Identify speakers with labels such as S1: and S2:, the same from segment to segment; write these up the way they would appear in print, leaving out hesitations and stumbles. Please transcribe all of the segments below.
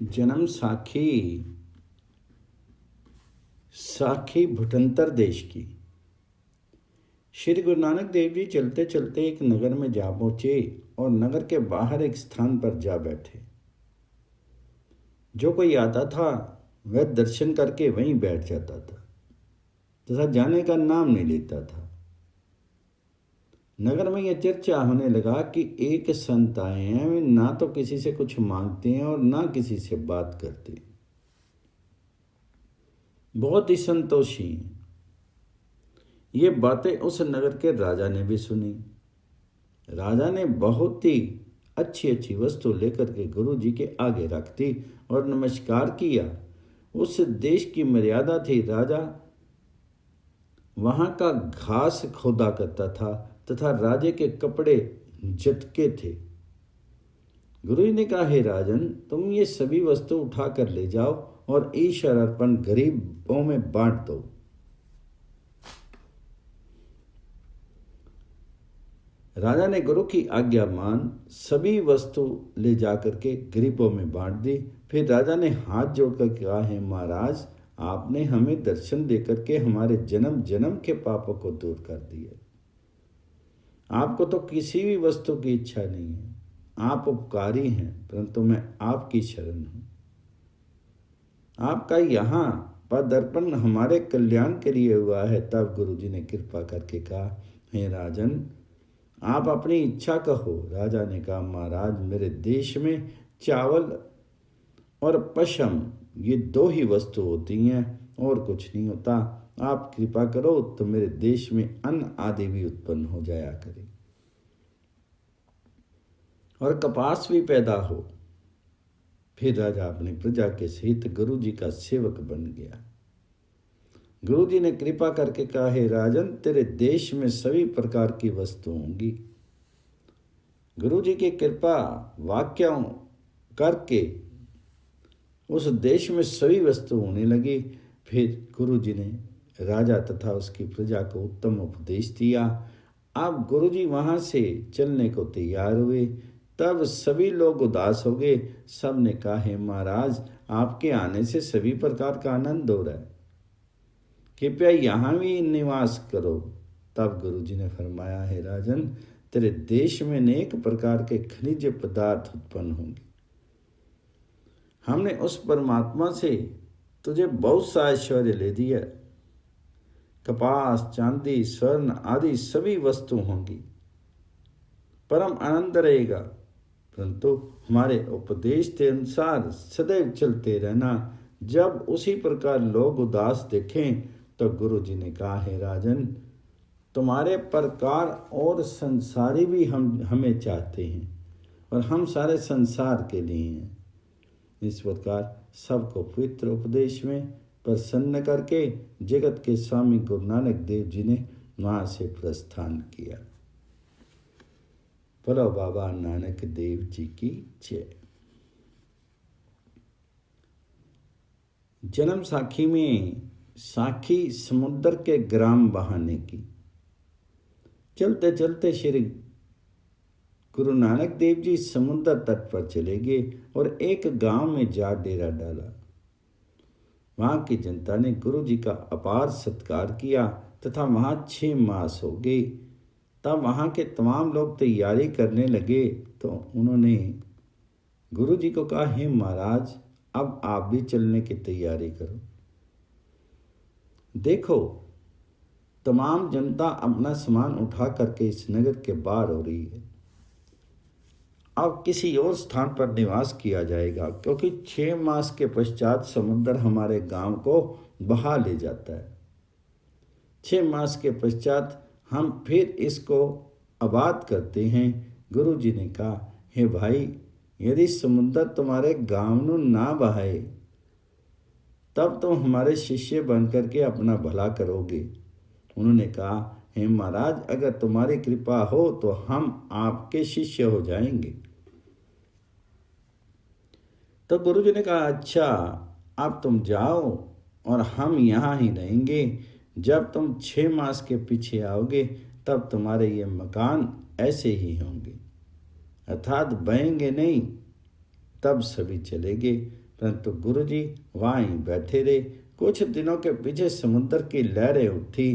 S1: जन्म साखी साखी भूटंतर देश की। श्री गुरु नानक देव जी चलते चलते एक नगर में जा पहुंचे और नगर के बाहर एक स्थान पर जा बैठे। जो कोई आता था वह दर्शन करके वहीं बैठ जाता था तथा जाने का नाम नहीं लेता था। नगर में यह चर्चा होने लगा कि एक संत आए हैं, वे ना तो किसी से कुछ मांगते हैं और ना किसी से बात करते, बहुत ही संतोषी हैं। ये बातें उस नगर के राजा ने भी सुनी। राजा ने बहुत ही अच्छी अच्छी वस्तु लेकर के गुरु जी के आगे रख दी और नमस्कार किया। उस देश की मर्यादा थी, राजा वहाँ का घास खोदा करता था तथा राजे के कपड़े झटके थे। गुरु जी ने कहा, हे राजन, तुम ये सभी वस्तु उठा कर ले जाओ और ईश्वर अर्पण गरीबों में बांट दो। राजा ने गुरु की आज्ञा मान सभी वस्तु ले जाकर के गरीबों में बांट दी। फिर राजा ने हाथ जोड़कर कहा, है महाराज, आपने हमें दर्शन देकर के हमारे जन्म जन्म के पापों को दूर कर दिया। आपको तो किसी भी वस्तु की इच्छा नहीं है, आप उपकारी हैं, परंतु मैं आपकी शरण हूँ। आपका यहाँ पदार्पण हमारे कल्याण के लिए हुआ है। तब गुरु जी ने कृपा करके कहा, हे राजन, आप अपनी इच्छा कहो। राजा ने कहा, महाराज, मेरे देश में चावल और पशम ये दो ही वस्तु होती हैं और कुछ नहीं होता। आप कृपा करो तो मेरे देश में अन्न आदि भी उत्पन्न हो जाया करे और कपास भी पैदा हो। फिर राजा अपनी प्रजा के सहित गुरु जी का सेवक बन गया। गुरु जी ने कृपा करके कहा, हे राजन, तेरे देश में सभी प्रकार की वस्तु होंगी। गुरु जी की कृपा वाक्यों करके उस देश में सभी वस्तु होने लगी। फिर गुरु जी ने राजा तथा उसकी प्रजा को उत्तम उपदेश दिया। अब गुरु जी वहाँ से चलने को तैयार हुए। तब सभी लोग उदास हो गए। सब ने कहा, हे महाराज, आपके आने से सभी प्रकार का आनंद हो रहा है, कृपया यहाँ भी निवास करो। तब गुरु जी ने फरमाया, हे राजन, तेरे देश में अनेक प्रकार के खनिज पदार्थ उत्पन्न होंगे। हमने उस परमात्मा से तुझे बहुत सा ऐश्वर्य ले दिया। कपास, चांदी, स्वर्ण आदि सभी वस्तु होंगी, परम आनंद रहेगा, परंतु हमारे उपदेश के अनुसार सदैव चलते रहना। जब उसी प्रकार लोग उदास देखें तो गुरु जी ने कहा, हे राजन, तुम्हारे प्रकार और संसारी भी हमें चाहते हैं और हम सारे संसार के लिए हैं। इस प्रकार सबको पवित्र उपदेश में प्रसन्न करके जगत के स्वामी गुरु नानक देव जी ने वहाँ से प्रस्थान किया। बोलो बाबा नानक देव जी की जय। जन्म साखी में साखी समुद्र के ग्राम बहाने की। चलते चलते श्री गुरु नानक देव जी समुद्र तट पर चले गए और एक गांव में जा डेरा डाला। वहां की जनता ने गुरु जी का अपार सत्कार किया तथा वहां 6 मास हो गए। तब वहां के तमाम लोग तैयारी करने लगे तो उन्होंने गुरु जी को कहा, हे महाराज, अब आप भी चलने की तैयारी करो। देखो, तमाम जनता अपना सामान उठा करके इस नगर के बाहर हो रही है। अब किसी और स्थान पर निवास किया जाएगा, क्योंकि 6 मास के पश्चात समुद्र हमारे गांव को बहा ले जाता है। 6 मास के पश्चात हम फिर इसको आबाद करते हैं। गुरु जी ने कहा, हे भाई, यदि समुद्र तुम्हारे गांव ਨੂੰ ना बहाए तब तुम हमारे शिष्य बन करके अपना भला करोगे। उन्होंने कहा, हे महाराज, अगर तुम्हारी कृपा हो तो हम आपके शिष्य हो जाएंगे। तो गुरु जी ने कहा, अच्छा, अब तुम जाओ और हम यहाँ ही रहेंगे। जब तुम 6 मास के पीछे आओगे तब तुम्हारे ये मकान ऐसे ही होंगे, अर्थात बहेंगे नहीं। तब सभी चले गए, परंतु गुरुजी वहाँ ही बैठे रहे। कुछ दिनों के पीछे समुद्र की लहरें उठी।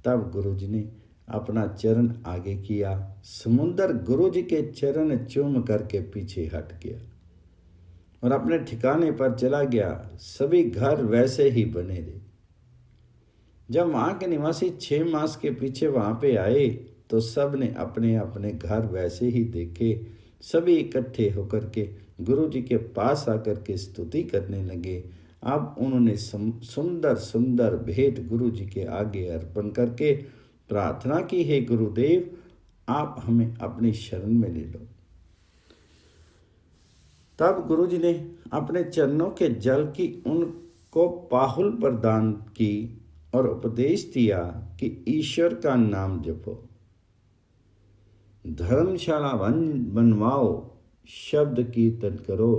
S1: तब गुरुजी ने अपना चरण आगे किया। समुद्र गुरुजी के चरण चूम करके पीछे हट गया और अपने ठिकाने पर चला गया। सभी घर वैसे ही बने रहे। जब वहाँ के निवासी 6 मास के पीछे वहाँ पे आए तो सब ने अपने अपने घर वैसे ही देखे। सभी इकट्ठे होकर के गुरुजी के पास आकर के स्तुति करने लगे। अब उन्होंने सुंदर सुंदर भेंट गुरुजी के आगे अर्पण करके प्रार्थना की, हे गुरुदेव आप हमें अपनी शरण में ले लो। तब गुरुजी ने अपने चरणों के जल की उनको पाहुल प्रदान की और उपदेश दिया कि ईश्वर का नाम जपो, धर्मशाला बनवाओ, शब्द कीर्तन करो,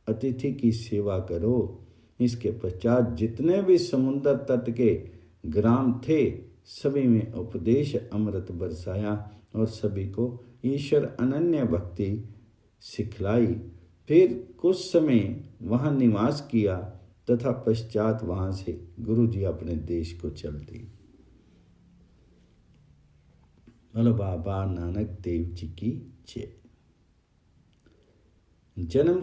S1: अतिथि की सेवा करो। इसके पश्चात जितने भी समुद्र तट के ग्राम थे सभी में उपदेश अमृत बरसाया और सभी को ईश्वर अनन्य भक्ति सिखलाई। फिर कुछ समय वहाँ निवास किया तथा पश्चात वहाँ से गुरुजी अपने देश को चल दिए। बोलो बाबा नानक देव जी की जय। जन्म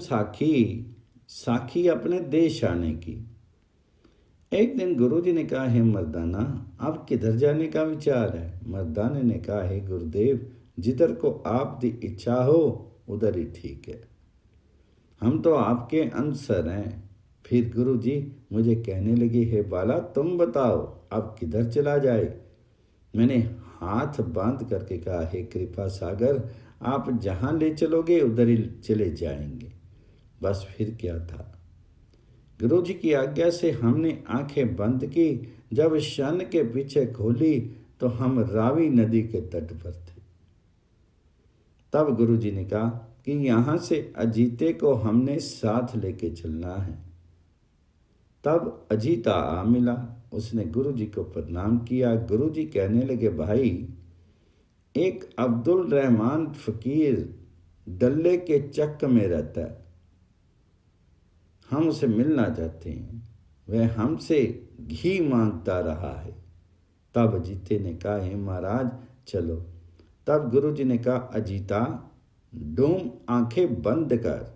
S1: साखी अपने देश आने की। एक दिन गुरुजी ने कहा, हे मर्दाना आप किधर जाने का विचार है? मर्दाने ने कहा, हे गुरुदेव जिधर को आपकी इच्छा हो उधर ही ठीक है, हम तो आपके अनुसर हैं। फिर गुरुजी मुझे कहने लगे, हे बाला तुम बताओ अब किधर चला जाए? मैंने हाथ बांध करके कहा, हे कृपा सागर आप जहाँ ले चलोगे उधर ही चले जाएंगे। बस फिर क्या था। गुरुजी की आज्ञा से हमने आंखें बंद की। जब शन के पीछे खोली तो हम रावी नदी के तट पर थे। तब गुरुजी ने कहा कि यहाँ से अजीते को हमने साथ लेके चलना है। तब अजीता आ मिला। उसने गुरुजी को प्रणाम किया। गुरुजी कहने लगे, भाई एक अब्दुल रहमान फकीर डल्ले के चक्क में रहता है, हम उसे मिलना चाहते हैं, वह हमसे घी मांगता रहा है। तब अजीते ने कहा, हे महाराज चलो। तब गुरुजी ने कहा, अजीता डूम आंखें बंद कर।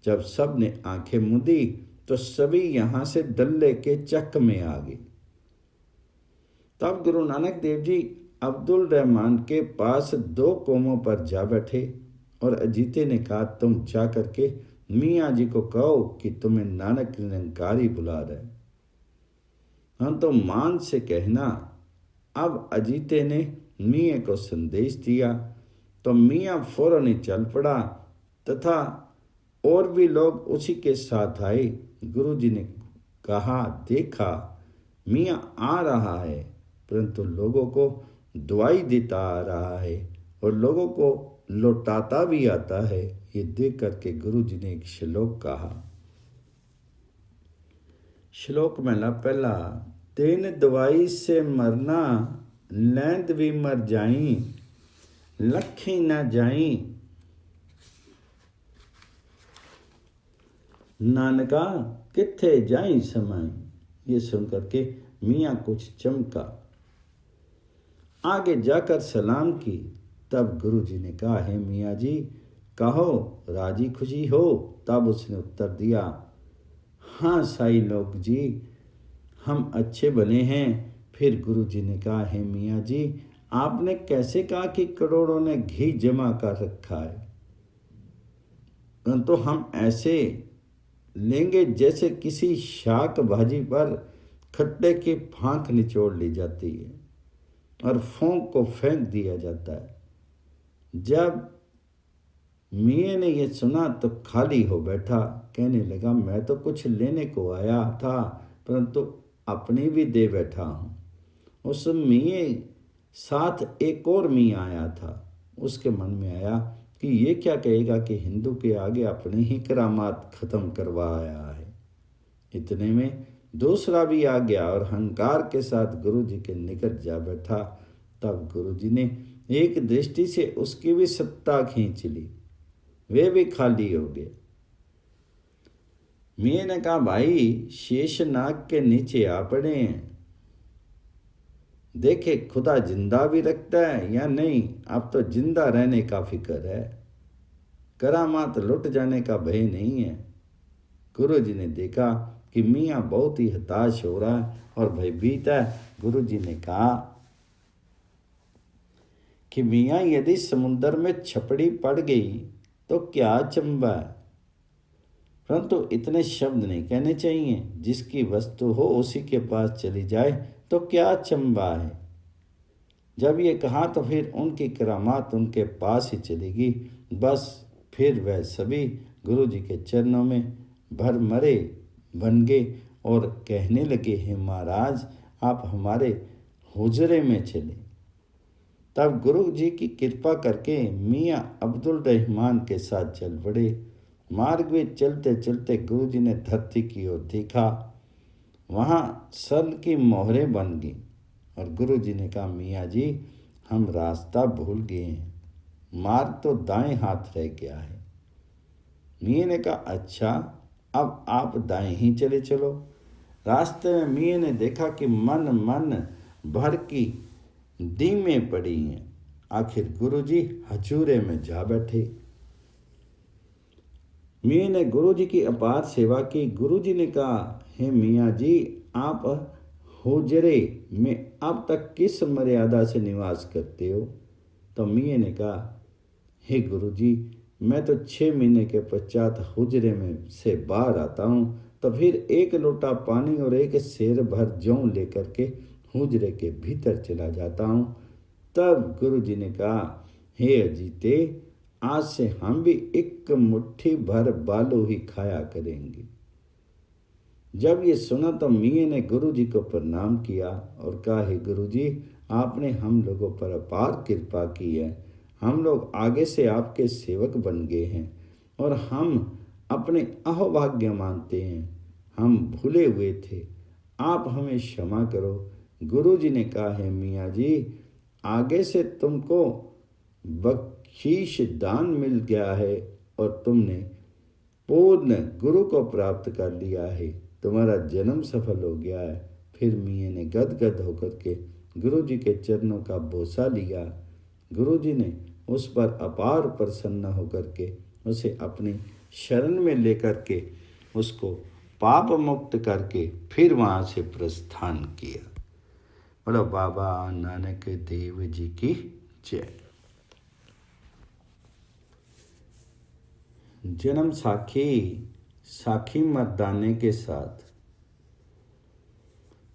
S1: जब सब ने आंखें मूंदी तो सभी यहाँ से डल्ले के चक्क में आ गए। तब गुरु नानक देव जी अब्दुल रहमान के पास 2 कोमों पर जा बैठे और अजीते ने कहा, तुम जा करके मियाँ जी को कहो कि तुम्हें नानक निरंकारी बुला रहे, हम तो मान से कहना। अब अजीते ने मियाँ को संदेश दिया तो मियाँ फौरन ही चल पड़ा तथा और भी लोग उसी के साथ आए। गुरुजी ने कहा, देखा मियाँ आ रहा है परंतु लोगों को दुआई देता आ रहा है और लोगों को लौटाता भी आता है। ये देख करके गुरुजी ने एक श्लोक कहा। श्लोक महला पहला। तेन दवाई से मरना लैंद भी मर जाई, लखी न जाई, नानका किथे जाई समाई। ये सुन करके मियाँ कुछ चमका, आगे जाकर सलाम की। तब गुरुजी ने कहा, हे मियाँ जी कहो राजी खुशी हो? तब उसने उत्तर दिया, हाँ साईं लोग जी हम अच्छे बने हैं। फिर गुरुजी ने कहा, हे मियाँ जी आपने कैसे कहा कि करोड़ों ने घी जमा कर रखा है? तो हम ऐसे लेंगे जैसे किसी शाक भाजी पर खट्टे की फांक निचोड़ ली जाती है और फोंक को फेंक दिया जाता है। जब मियाँ ने यह सुना तो खाली हो बैठा, कहने लगा, मैं तो कुछ लेने को आया था परंतु अपनी भी दे बैठा हूँ। उस मियाँ साथ एक और मियाँ आया था। उसके मन में आया कि ये क्या कहेगा कि हिंदू के आगे अपनी ही करामात खत्म करवा आया है। इतने में दूसरा भी आ गया और हंकार के साथ गुरुजी के निकट जा बैठा। तब गुरुजी ने एक दृष्टि से उसकी भी सत्ता खींच ली, वे भी खाली हो गए। मियाँ ने कहा, भाई शेषनाग के नीचे आ पड़े हैं, देखे खुदा जिंदा भी रखता है या नहीं। अब तो जिंदा रहने का फिक्र है, करामात लुट जाने का भय नहीं है। गुरु जी ने देखा कि मियाँ बहुत ही हताश हो रहा है और भयभीत है। गुरु जी ने कहा कि मियाँ, यदि समुद्र में छपड़ी पड़ गई तो क्या अचंभा है, परंतु इतने शब्द नहीं कहने चाहिए। जिसकी वस्तु हो उसी के पास चली जाए तो क्या अचंभा है। जब ये कहा तो फिर उनकी करामात उनके पास ही चलेगी। बस फिर वह सभी गुरु जी के चरणों में भरमरे बन गए और कहने लगे, हे महाराज, आप हमारे हुजरे में चले। तब गुरु जी की कृपा करके मियाँ अब्दुल रहमान के साथ चल पड़े। मार्ग में चलते चलते गुरु जी ने धरती की ओर देखा। वहाँ सन की मोहरें बन गई और गुरु जी ने कहा, मियाँ जी, हम रास्ता भूल गए हैं, मार्ग तो दाएं हाथ रह गया है। मियाँ ने कहा, अच्छा, अब आप दाएं ही चले चलो। रास्ते में मियाँ ने देखा कि मन भर की दीमें पड़ी हैं। आखिर गुरु जी हजूरे में जा बैठे। मियाँ ने गुरु जी की अपार सेवा की। गुरु जी ने कहा, हे मियाँ जी, आप हुजरे में अब तक किस मर्यादा से निवास करते हो। तो मियाँ ने कहा, हे गुरु जी, मैं तो 6 महीने के पश्चात हुजरे में से बाहर आता हूँ, तो फिर 1 लोटा पानी और 1 सेर भर जौ लेकर के हुजरे के भीतर चला जाता हूँ। तब गुरु जी ने कहा, हे अजीते, आज से हम भी 1 मुट्ठी भर बालू ही खाया करेंगे। जब ये सुना तो मियाँ ने गुरु जी को प्रणाम किया और कहा, हे गुरु जी, आपने हम लोगों पर अपार कृपा की है। हम लोग आगे से आपके सेवक बन गए हैं और हम अपने अहोभाग्य मानते हैं। हम भूले हुए थे, आप हमें क्षमा करो। गुरु जी ने कहा, है मियाँ जी, आगे से तुमको बख्शीश दान मिल गया है और तुमने पूर्ण गुरु को प्राप्त कर लिया है। तुम्हारा जन्म सफल हो गया है। फिर मियाँ ने गदगद होकर के गुरु जी के चरणों का बोसा लिया। गुरु जी ने उस पर अपार प्रसन्न होकर के उसे अपनी शरण में लेकर के उसको पाप मुक्त करके फिर वहाँ से प्रस्थान किया। बोलो बाबा नानक देव जी की जय। जन्म साखी मर्दाने के साथ।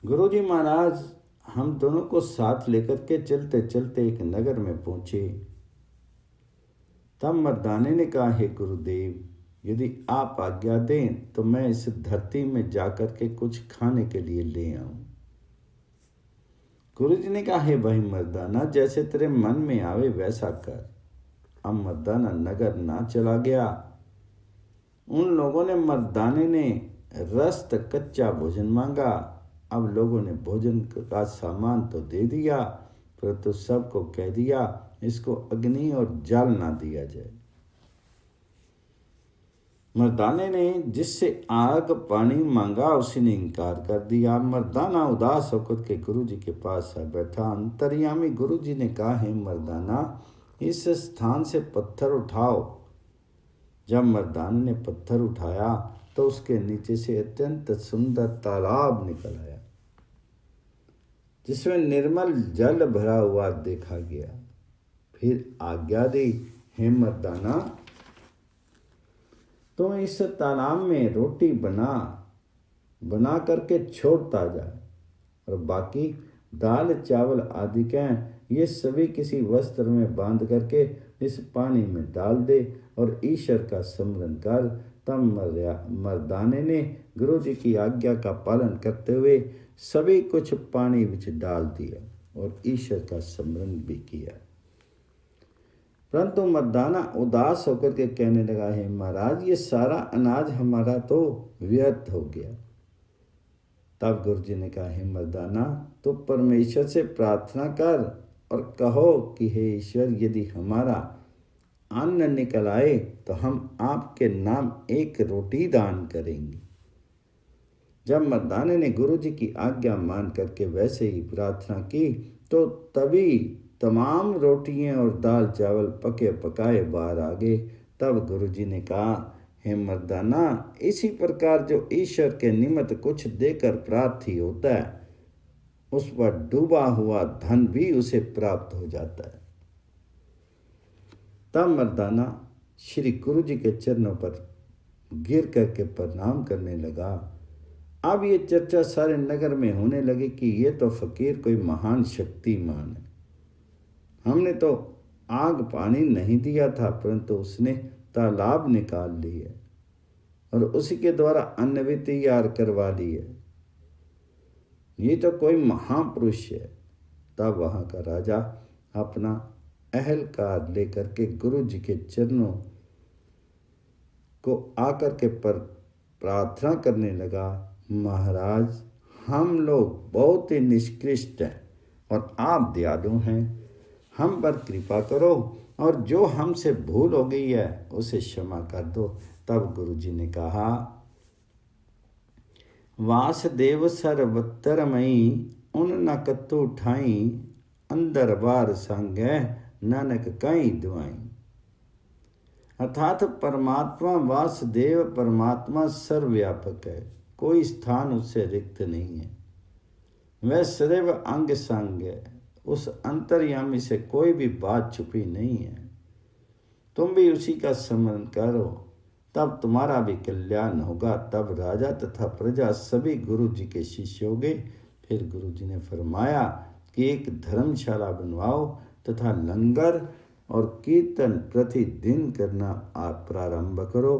S1: गुरु जी महाराज हम दोनों को साथ लेकर के चलते चलते एक नगर में पहुंचे। तब मर्दाने ने कहा, हे गुरुदेव, यदि आप आज्ञा दें तो मैं इस धरती में जाकर के कुछ खाने के लिए ले आऊं। गुरु जी ने कहा, हे भाई मर्दाना, जैसे तेरे मन में आवे वैसा कर। अब मर्दाना नगर ना चला गया। उन लोगों ने मर्दाने ने रस्त कच्चा भोजन मांगा। अब लोगों ने भोजन का सामान तो दे दिया, परंतु सबको कह दिया इसको अग्नि और जल ना दिया जाए। मर्दाने ने जिससे आग पानी मांगा उसी ने इनकार कर दिया। मर्दाना उदास होकर के गुरु जी के पास आ बैठा। अंतर्यामी गुरु जी ने कहा, है मर्दाना, इस स्थान से पत्थर उठाओ। जब मर्दाने ने पत्थर उठाया तो उसके नीचे से अत्यंत सुंदर तालाब निकल आया जिसमें निर्मल जल भरा हुआ देखा गया। फिर आज्ञा दी, हे मर्दाना, तो इस तालाब में रोटी बना करके छोड़ता जा और बाकी दाल चावल आदि के ये सभी किसी वस्त्र में बांध करके इस पानी में डाल दे और ईश्वर का स्मरण कर। तब मर्दाने ने गुरु जी की आज्ञा का पालन करते हुए सभी कुछ पानी ਵਿੱਚ डाल दिया और ईश्वर का स्मरण भी किया। परंतु मर्दाना उदास होकर के कहने लगा, है महाराज, ये सारा अनाज हमारा तो व्यर्थ हो गया। तब गुरु जी ने कहा, हे मर्दाना, तो परमेश्वर से प्रार्थना कर और कहो कि हे ईश्वर, यदि हमारा अन्न निकल आए तो हम आपके नाम 1 रोटी दान करेंगे। जब मर्दाने ने गुरु जी की आज्ञा मान करके वैसे ही प्रार्थना की तो तभी तमाम रोटियां और दाल चावल पके पकाए बाहर आ गए। तब गुरु जी ने कहा, हे मर्दाना, इसी प्रकार जो ईश्वर के निमित्त कुछ देकर प्रार्थी होता है, उस पर डूबा हुआ धन भी उसे प्राप्त हो जाता है। तब मर्दाना श्री गुरु जी के चरणों पर गिर करके प्रणाम करने लगा। अब ये चर्चा सारे नगर में होने लगी कि ये तो फकीर कोई महान शक्तिमान है। हमने तो आग पानी नहीं दिया था, परंतु उसने तालाब निकाल ली है और उसी के द्वारा अन्न भी तैयार करवा ली है। ये तो कोई महापुरुष है। तब वहाँ का राजा अपना अहलकार लेकर के गुरु जी के चरणों को आकर के प्रार्थना करने लगा, महाराज, हम लोग बहुत ही निष्कृष्ट हैं और आप दयालु हैं, हम पर कृपा करो और जो हमसे भूल हो गई है उसे क्षमा कर दो। तब गुरु जी ने कहा, वासुदेव सर्वतरमयी उन न कतु ठाई, अंदर बार संग नानक कई दुआई। अर्थात परमात्मा वासुदेव परमात्मा सर्वव्यापक है, कोई स्थान उससे रिक्त नहीं है। वह सदैव अंग संग है, उस अंतर्यामी से कोई भी बात छुपी नहीं है। तुम भी उसी का स्मरण करो, तब तुम्हारा भी कल्याण होगा। तब राजा तथा प्रजा सभी गुरु जी के शिष्य हो गए। फिर गुरु जी ने फरमाया कि एक धर्मशाला बनवाओ तथा लंगर और कीर्तन प्रतिदिन करना आप प्रारंभ करो।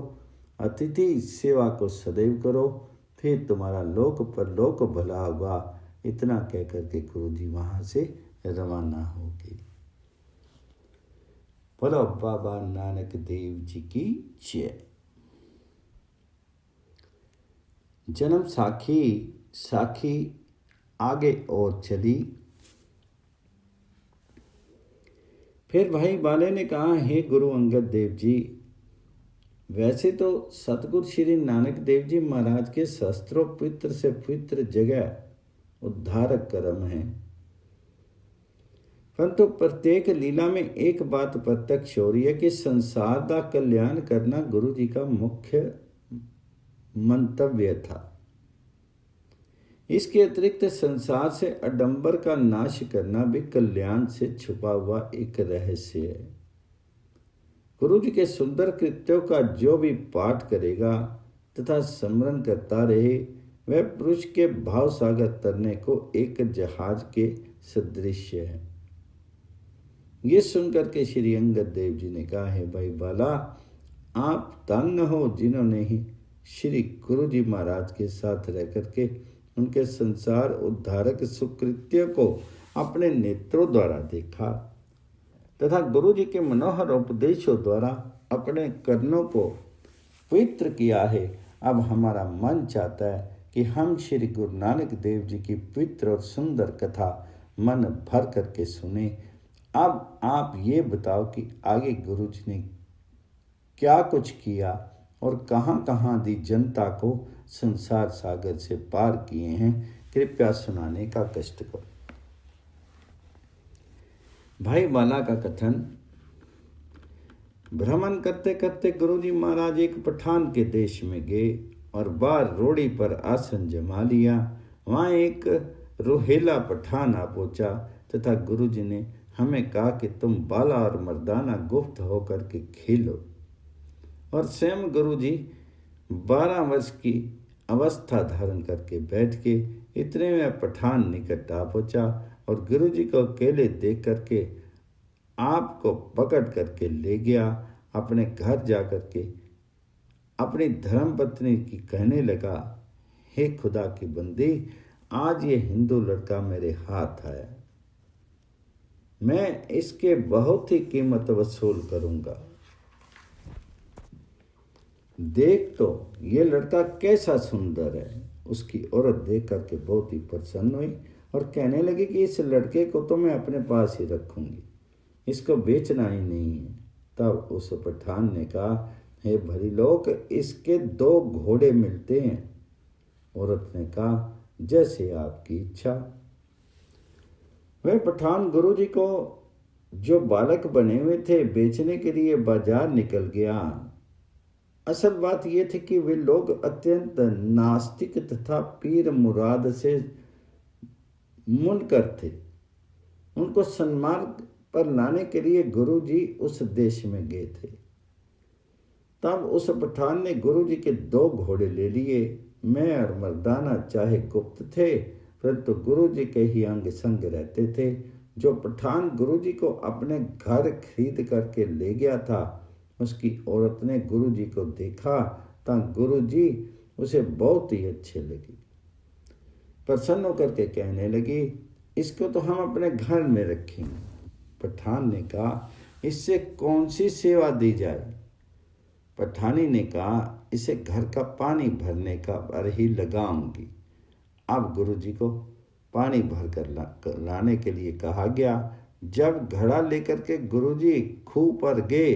S1: अतिथि सेवा को सदैव करो, फिर तुम्हारा लोक परलोक भला होगा। इतना कहकर के गुरु जी वहाँ से रवाना हो गए। बोलो बाबा नानक देव जी की जय। जन्म साखी आगे और चली। फिर भाई बाले ने कहा, हे गुरु अंगद देव जी, वैसे तो सतगुरु श्री नानक देव जी महाराज के शस्त्रों पवित्र से पवित्र जगह उद्धारक कर्म है, परंतु प्रत्येक लीला में एक बात प्रत्यक्ष हो रही है कि संसार का कल्याण करना गुरु जी का मुख्य मंतव्य था। इसके अतिरिक्त संसार से अडंबर का नाश करना भी कल्याण से छुपा हुआ एक रहस्य है। गुरु जी के सुंदर कृत्यों का जो भी पाठ करेगा तथा स्मरण करता रहे, वह पुरुष के भाव सागर तरने को एक जहाज के सदृश है। ये सुनकर के श्री अंगद देव जी ने कहा, है भाई बाला, आप धन्य हो जिन्होंने ही श्री गुरु जी महाराज के साथ रह करके उनके संसार उद्धारक सुकृत्य को अपने नेत्रों द्वारा देखा तथा गुरु जी के मनोहर उपदेशों द्वारा अपने कर्णों को पवित्र किया है। अब हमारा मन चाहता है कि हम श्री गुरु नानक देव जी की पवित्र और सुंदर कथा मन भर करके सुने। अब आप ये बताओ कि आगे गुरु जी ने क्या कुछ किया और कहाँ कहाँ दी जनता को संसार सागर से पार किए हैं, कृपया सुनाने का कष्ट करो। भाई बाला का कथन, भ्रमण करते करते गुरु जी महाराज एक पठान के देश में गए और बाहर रोड़ी पर आसन जमा लिया। वहाँ एक रोहेला पठान आ पहुँचा तथा गुरु जी ने हमें कहा कि तुम बाला और मर्दाना गुप्त होकर के खेलो। और स्वयं गुरु जी 12 वर्ष की अवस्था धारण करके बैठ के इतने में पठान निकट आ पहुँचा और गुरु जी को अकेले देख करके आपको पकड़ करके ले गया। अपने घर जा करके अपनी धर्मपत्नी की कहने लगा, हे खुदा की बंदी, आज ये हिंदू लड़का मेरे हाथ आया, मैं इसके बहुत ही कीमत वसूल करूंगा। देख तो ये लड़का कैसा सुंदर है। उसकी औरत देख करके बहुत ही प्रसन्न हुई और कहने लगी कि इस लड़के को तो मैं अपने पास ही रखूंगी, इसको बेचना ही नहीं है। तब उस पठान ने कहा, हे भरी लोग, इसके 2 घोड़े मिलते हैं, औरत ने कहा, जैसे आपकी इच्छा। वह पठान गुरुजी को जो बालक बने हुए थे बेचने के लिए बाजार निकल गया। असल बात यह थी कि वे लोग अत्यंत नास्तिक तथा पीर मुराद से मुनकर थे। उनको सन्मार्ग पर लाने के लिए गुरुजी उस देश में गए थे। तब उस पठान ने गुरुजी के 2 घोड़े ले लिए। मैं और मर्दाना चाहे गुप्त थे, परंतु गुरुजी के ही अंग संग रहते थे। जो पठान गुरुजी को अपने घर खरीद करके ले गया था, उसकी औरत ने गुरुजी को देखा तो गुरुजी उसे बहुत ही अच्छे लगी। प्रसन्न होकर के कहने लगी, इसको तो हम अपने घर में रखेंगे। पठान ने कहा, इससे कौन सी सेवा दी जाए? पठानी ने कहा, इसे घर का पानी भरने का पर ही लगाऊंगी। अब गुरुजी को पानी भर कर लाने के लिए कहा गया। जब घड़ा लेकर के गुरुजी खूह पर गए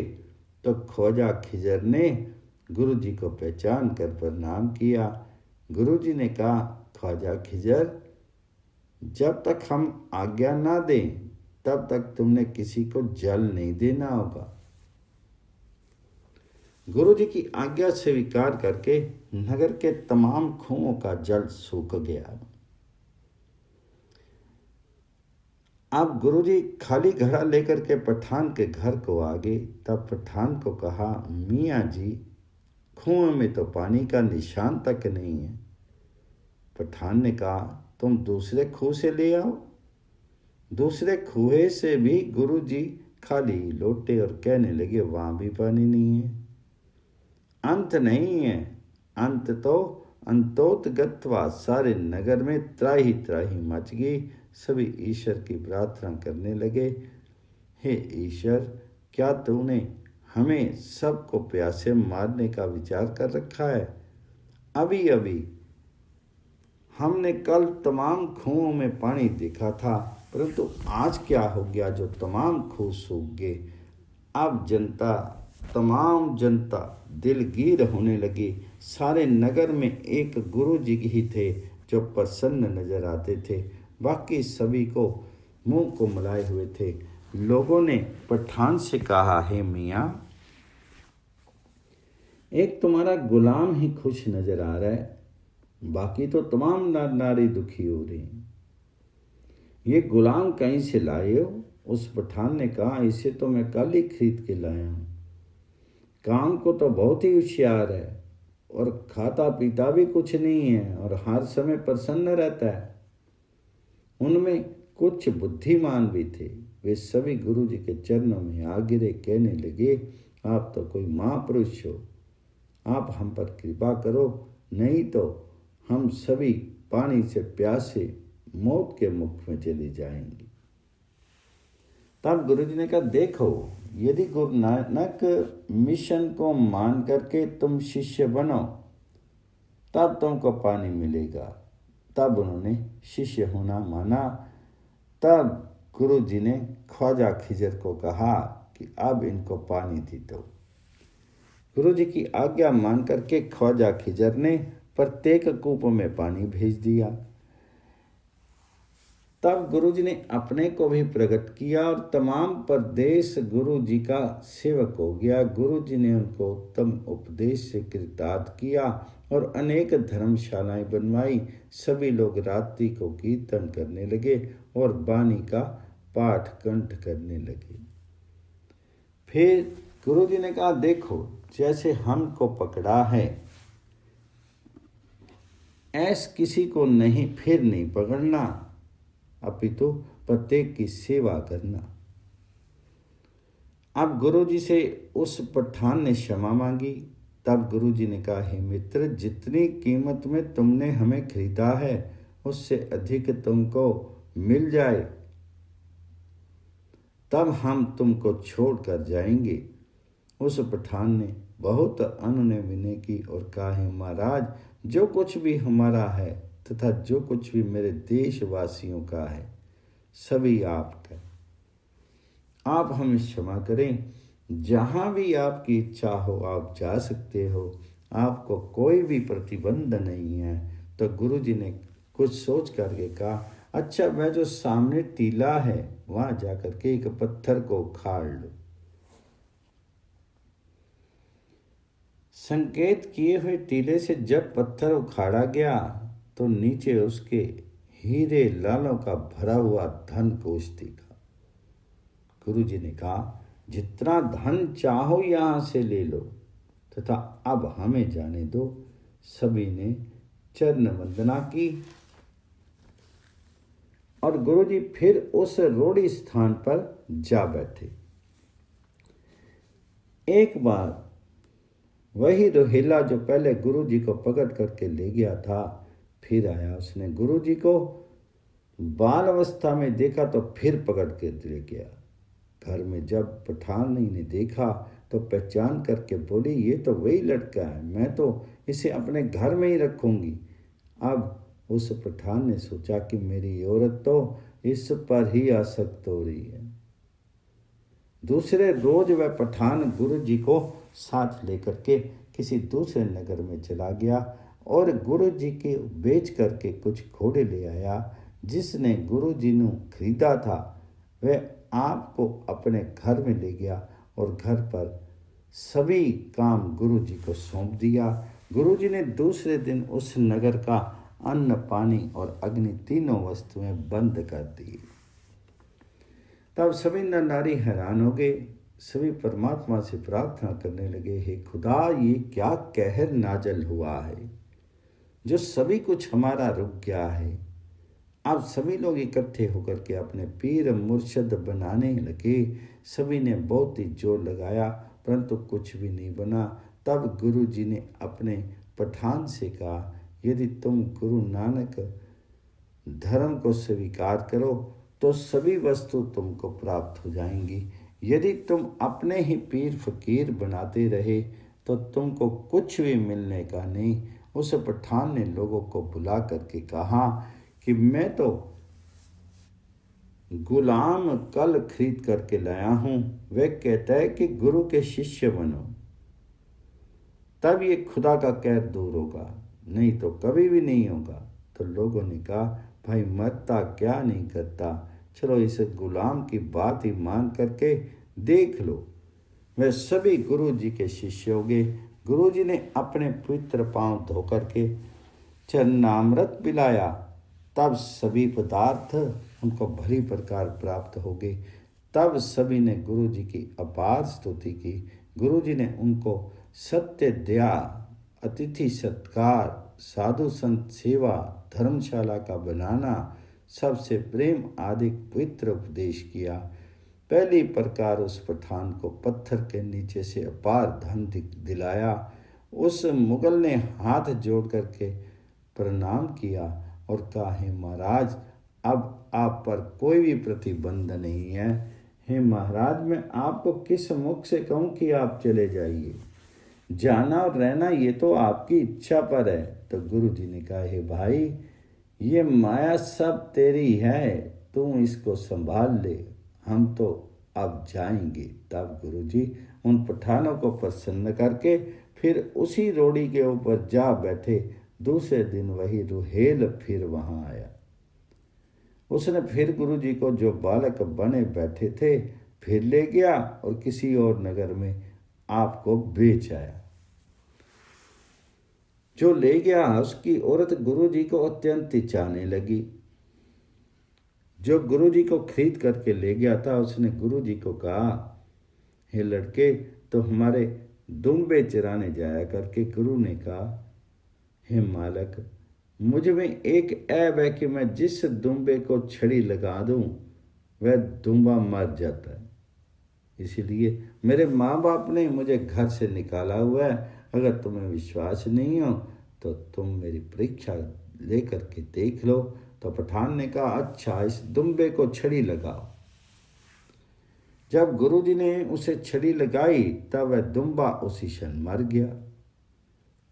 S1: तो ख्वाजा खिजर ने गुरुजी को पहचान कर प्रणाम किया। गुरुजी ने कहा, ख्वाजा खिजर, जब तक हम आज्ञा ना दें तब तक तुमने किसी को जल नहीं देना होगा। गुरुजी की आज्ञा स्वीकार करके नगर के तमाम कुओं का जल सूख गया। अब गुरुजी खाली घड़ा लेकर के पठान के घर को आ गए। तब पठान को कहा, मियाँ जी, कुएं में तो पानी का निशान तक नहीं है। पठान ने कहा, तुम दूसरे कुएं से ले आओ। दूसरे कुएं से भी गुरुजी खाली लौटे और कहने लगे, वहां भी पानी नहीं है। अंत नहीं है, अंत तो अंतोतगत्वा सारे नगर में त्राही त्राही मच गई। सभी ईश्वर की प्रार्थना करने लगे, हे ईश्वर, क्या तूने हमें सबको प्यासे मारने का विचार कर रखा है? अभी अभी हमने कल तमाम कुओं में पानी देखा था, परंतु आज क्या हो गया जो तमाम कुएं सूख गए। अब तमाम जनता दिलगीर होने लगी। सारे नगर में एक गुरुजी ही थे जो प्रसन्न नजर आते थे, बाकी सभी को मुंह को मलाए हुए थे। लोगों ने पठान से कहा, हे मियाँ, एक तुम्हारा गुलाम ही खुश नजर आ रहा है, बाकी तो तमाम नारी दुखी हो रही हैं। ये गुलाम कहीं से लाए हो? उस पठान ने कहा, इसे तो मैं कल ही खरीद के लाया हूँ। काम को तो बहुत ही होशियार है और खाता पीता भी कुछ नहीं है और हर समय प्रसन्न रहता है। उनमें कुछ बुद्धिमान भी थे। वे सभी गुरुजी के चरणों में आ गिरे, कहने लगे, आप तो कोई महापुरुष हो, आप हम पर कृपा करो, नहीं तो हम सभी पानी से प्यासे मौत के मुख में चले जाएंगे। तब गुरुजी ने कहा, देखो, यदि गुरु नानक मिशन को मान करके तुम शिष्य बनो तब तुमको पानी मिलेगा। तब उन्होंने शिष्य होना माना। तब गुरुजी ने ख्वाजा खिजर को कहा कि अब इनको पानी दे दो। गुरुजी की आज्ञा मान करके ख्वाजा खिजर ने प्रत्येक कूप में पानी भेज दिया। तब गुरुजी ने अपने को भी प्रकट किया और तमाम प्रदेश गुरुजी का सेवक हो गया। गुरुजी ने उनको उत्तम उपदेश से कृतार्थ किया और अनेक धर्मशालाएं बनवाई। सभी लोग रात्रि को कीर्तन करने लगे और वाणी का पाठ कंठ करने लगे। फिर गुरुजी ने कहा, देखो, जैसे हमको पकड़ा है ऐस किसी को नहीं पकड़ना, अपितु प्रत्येक की सेवा करना। अब गुरुजी से उस पठान ने क्षमा मांगी। तब गुरुजी ने कहा, हे मित्र, जितनी कीमत में तुमने हमें खरीदा है उससे अधिक तुमको मिल जाए तब हम तुमको छोड़कर जाएंगे। उस पठान ने बहुत अनुनय विनय की और कहा, हे महाराज, जो कुछ भी हमारा है तथा जो कुछ भी मेरे देशवासियों का है सभी आपका। आप हमें क्षमा करें, जहाँ भी आपकी इच्छा हो आप जा सकते हो, आपको कोई भी प्रतिबंध नहीं है। तो गुरुजी ने कुछ सोच करके कहा, अच्छा वह जो सामने टीला है वहां जाकर के एक पत्थर को उखाड़ लो। संकेत किए हुए टीले से जब पत्थर उखाड़ा गया तो नीचे उसके हीरे लालों का भरा हुआ धन कोष दिखा। गुरुजी ने कहा, जितना धन चाहो यहां से ले लो तथा अब हमें जाने दो। सभी ने चरण वंदना की और गुरुजी फिर उस रोड़ी स्थान पर जा बैठे। एक बार वही रोहिला जो पहले गुरुजी को पकड़ करके ले गया था फिर आया। उसने गुरुजी को बाल अवस्था में देखा तो फिर पकड़ के ले गया। घर में जब पठान ने देखा तो पहचान करके बोली, ये तो वही लड़का है, मैं तो इसे अपने घर में ही रखूंगी। अब उस पठान ने सोचा कि मेरी औरत तो इस पर ही आसक्त हो रही है। दूसरे रोज वह पठान गुरुजी को साथ लेकर के किसी दूसरे नगर में चला गया और गुरुजी के बेच करके कुछ घोड़े ले आया। जिसने गुरुजी ने खरीदा था वह आपको अपने घर में ले गया और घर पर सभी काम गुरुजी को सौंप दिया। गुरुजी ने दूसरे दिन उस नगर का अन्न, पानी और अग्नि तीनों वस्तुएं बंद कर दी। तब सभी नर नारी हैरान हो गए। सभी परमात्मा से प्रार्थना करने लगे, हे खुदा, ये क्या कहर नाजल हुआ है जो सभी कुछ हमारा रुक गया है। अब सभी लोग इकट्ठे होकर के अपने पीर मुर्शद बनाने लगे। सभी ने बहुत ही जोर लगाया परंतु कुछ भी नहीं बना। तब गुरुजी ने अपने पठान से कहा, यदि तुम गुरु नानक धर्म को स्वीकार करो तो सभी वस्तु तुमको प्राप्त हो जाएंगी। यदि तुम अपने ही पीर फकीर बनाते रहे तो तुमको कुछ भी मिलने का नहीं। उस पठान ने लोगों को बुला करके कहा कि मैं तो गुलाम कल खरीद करके लाया हूं, वह कहता है कि गुरु के शिष्य बनो, तब ये खुदा का कहर दूर होगा, नहीं तो कभी भी नहीं होगा। तो लोगों ने कहा, भाई मरता क्या नहीं करता, चलो इस गुलाम की बात ही मान करके देख लो। वे सभी गुरु जी के शिष्य हो गए। गुरु जी ने अपने पवित्र पांव धो करके चरणामृत पिलाया, तब सभी पदार्थ उनको भली प्रकार प्राप्त हो गए। तब सभी ने गुरु जी की अपार स्तुति की। गुरु जी ने उनको सत्य, दया, अतिथि सत्कार, साधु संत सेवा, धर्मशाला का बनाना, सबसे प्रेम आदि पवित्र उपदेश किया। पहली प्रकार उस पठान को पत्थर के नीचे से अपार धन दिलाया। उस मुगल ने हाथ जोड़ करके प्रणाम किया और कहा, हे महाराज, अब आप पर कोई भी प्रतिबंध नहीं है। हे महाराज, मैं आपको किस मुख से कहूँ कि आप चले जाइए, जाना और रहना ये तो आपकी इच्छा पर है। तो गुरु जी ने कहा, हे भाई, ये माया सब तेरी है, तू इसको संभाल ले, हम तो अब जाएंगे। तब गुरु जी उन पठानों को प्रसन्न करके फिर उसी रोड़ी के ऊपर जा बैठे। दूसरे दिन वही रुहेल फिर वहां आया। उसने फिर गुरु जी को जो बालक बने बैठे थे फिर ले गया और किसी और नगर में आपको बेच आया। जो ले गया उसकी औरत गुरु जी को अत्यंत चाहने लगी। जो गुरु जी को खरीद करके ले गया था उसने गुरु जी को कहा, हे लड़के, तो हमारे दुम्बे चराने जाया करके। गुरु ने कहा, हे मालक, मुझ में एक ऐब है कि मैं जिस दुम्बे को छड़ी लगा दूं वह दुम्बा मर जाता है, इसीलिए मेरे माँ बाप ने मुझे घर से निकाला हुआ है। अगर तुम्हें विश्वास नहीं हो तो तुम मेरी परीक्षा ले करके देख लो। तो पठान ने कहा, अच्छा, इस दुम्बे को छड़ी लगाओ। जब गुरुजी ने उसे छड़ी लगाई तब वह दुम्बा उसी क्षण मर गया।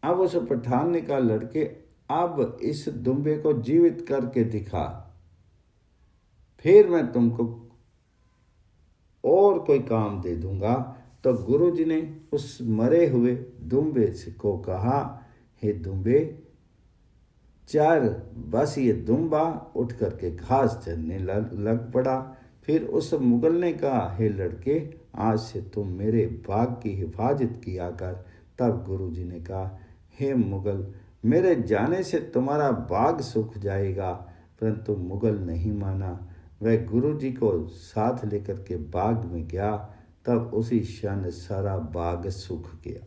S1: अब उस पठान ने कहा, लड़के, अब इस दुम्बे को जीवित करके दिखा, फिर मैं तुमको और कोई काम दे दूंगा। तो गुरुजी ने उस मरे हुए दुम्बे को कहा, हे दुम्बे, चार बस ये दुम्बा उठ करके घास चरने लग पड़ा। फिर उस मुगल ने कहा, हे लड़के, आज से तुम मेरे बाग की हिफाजत किया कर। तब गुरुजी ने कहा, हे मुगल, मेरे जाने से तुम्हारा बाग सूख जाएगा। परंतु मुगल नहीं माना। वह गुरुजी को साथ लेकर के बाग में गया। तब उसी क्षण सारा बाग सूख गया।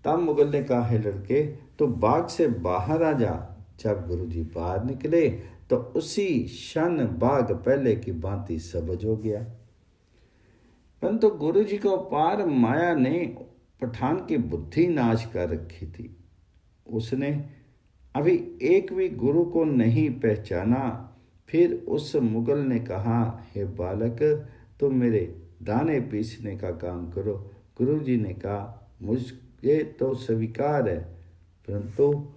S1: तब मुगल ने कहा, है लड़के, तो बाग से बाहर आ जा। जब गुरुजी बाहर निकले तो उसी क्षण बाग पहले की भांति सबज हो गया। परंतु गुरुजी को पार माया ने पठान की बुद्धि नाश कर रखी थी। उसने अभी एक भी गुरु को नहीं पहचाना। फिर उस मुगल ने कहा, हे बालक, तुम मेरे दाने पीसने का काम करो। गुरुजी ने कहा, मुझे तो स्वीकार है, परंतु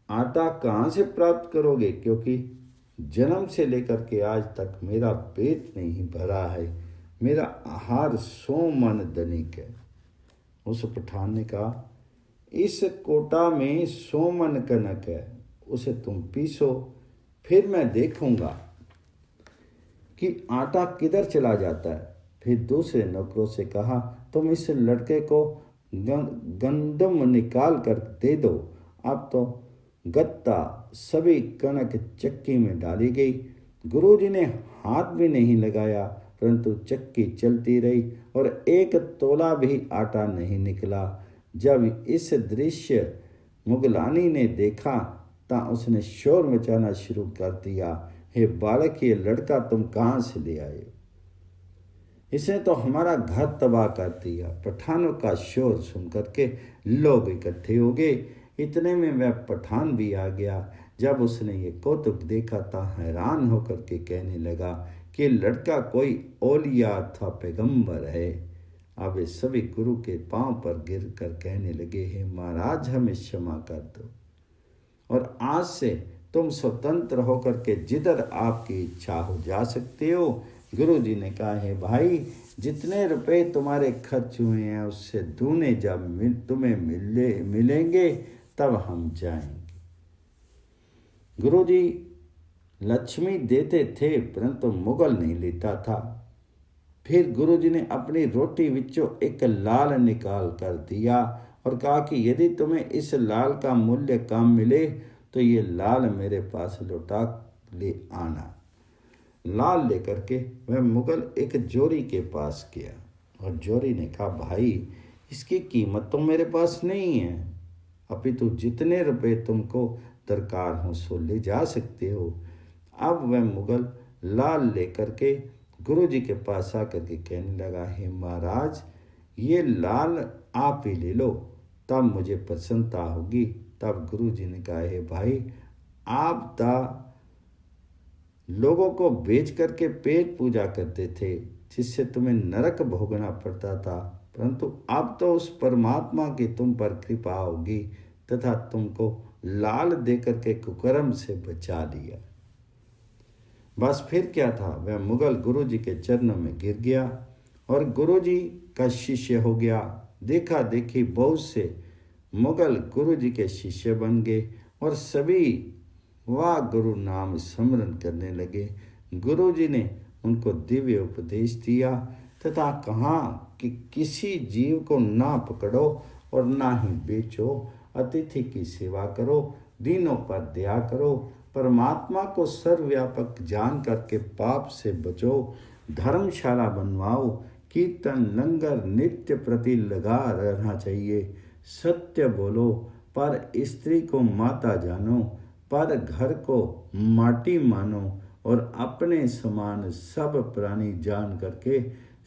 S1: आटा कहाँ से प्राप्त करोगे, क्योंकि जन्म से लेकर के आज तक मेरा पेट नहीं भरा है। मेरा आहार 100 मन धनिक है। उस पठान ने कहा, इस कोटा में 100 मन कनक है, उसे तुम पीसो, फिर मैं देखूंगा कि आटा किधर चला जाता है। फिर दूसरे नौकरों से कहा, तुम इस लड़के को गंदम निकाल कर दे दो। अब तो गत्ता सभी कनक चक्की में डाली गई। गुरुजी ने हाथ भी नहीं लगाया, परंतु चक्की चलती रही और 1 तोला भी आटा नहीं निकला। जब इस दृश्य मुगलानी ने देखा तो उसने शोर मचाना शुरू कर दिया, हे बालक, ये लड़का तुम कहाँ से ले आए? इसने तो हमारा घर तबाह कर दिया। पठानों का शोर सुन करके लोग इकट्ठे हो गए। इतने में वह पठान भी आ गया। जब उसने ये कौतुक देखा तो हैरान होकर के कहने लगा कि लड़का कोई औलिया था, पैगंबर है। अब वे सभी गुरु के पांव पर गिर कर कहने लगे, हे महाराज, हमें क्षमा कर दो और आज से तुम स्वतंत्र होकर के जिधर आपकी इच्छा हो जा सकते हो। गुरु जी ने कहा, है भाई, जितने रुपए तुम्हारे खर्च हुए हैं उससे दूने जब तुम्हें मिलेंगे तब हम जाएंगे। गुरु जी लक्ष्मी देते थे, परंतु मुगल नहीं लेता था। फिर गुरु जी ने अपनी रोटी विचों एक लाल निकाल कर दिया और कहा कि यदि तुम्हें इस लाल का मूल्य कम मिले तो ये लाल मेरे पास लौटा ले आना। लाल लेकर के वह मुगल एक जोरी के पास गया और जोरी ने कहा, भाई, इसकी कीमत तो मेरे पास नहीं है, अपितु जितने रुपए तुमको दरकार हो सो ले जा सकते हो। अब वह मुगल लाल लेकर के गुरु जी के पास आकर के कहने लगा, हे महाराज, ये लाल आप ही ले लो, तब मुझे प्रसन्नता होगी। तब गुरु जी ने कहा, हे भाई, आप लोगों को बेच करके पेट पूजा करते थे, जिससे तुम्हें नरक भोगना पड़ता था, परंतु अब तो उस परमात्मा की तुम पर कृपा होगी तथा तुमको लाल देकर के कुकर्म से बचा लिया। बस फिर क्या था, वह मुगल गुरु जी के चरणों में गिर गया और गुरु जी का शिष्य हो गया। देखा देखी बहुत से मुगल गुरु जी के शिष्य बन गए और सभी वाह गुरु नाम स्मरण करने लगे। गुरु जी ने उनको दिव्य उपदेश दिया तथा कहा कि किसी जीव को ना पकड़ो और ना ही बेचो, अतिथि की सेवा करो, दीनों पर दया करो, परमात्मा को सर्वव्यापक जान करके पाप से बचो, धर्मशाला बनवाओ, कीर्तन लंगर नित्य प्रति लगा रहना चाहिए, सत्य बोलो, पर स्त्री को माता जानो, पर घर को माटी मानो और अपने समान सब प्राणी जान करके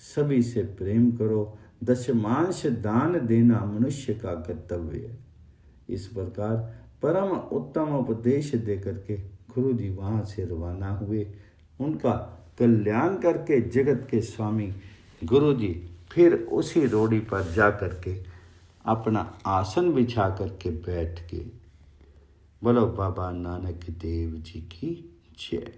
S1: सभी से प्रेम करो। दशमांश दान देना मनुष्य का कर्तव्य है। इस प्रकार परम उत्तम उपदेश दे करके गुरु जी वहाँ से रवाना हुए। उनका कल्याण करके जगत के स्वामी गुरु जी फिर उसी रोड़ी पर जा करके अपना आसन बिछा करके बैठ गए। बोलो बाबा नानक देव जी की जय।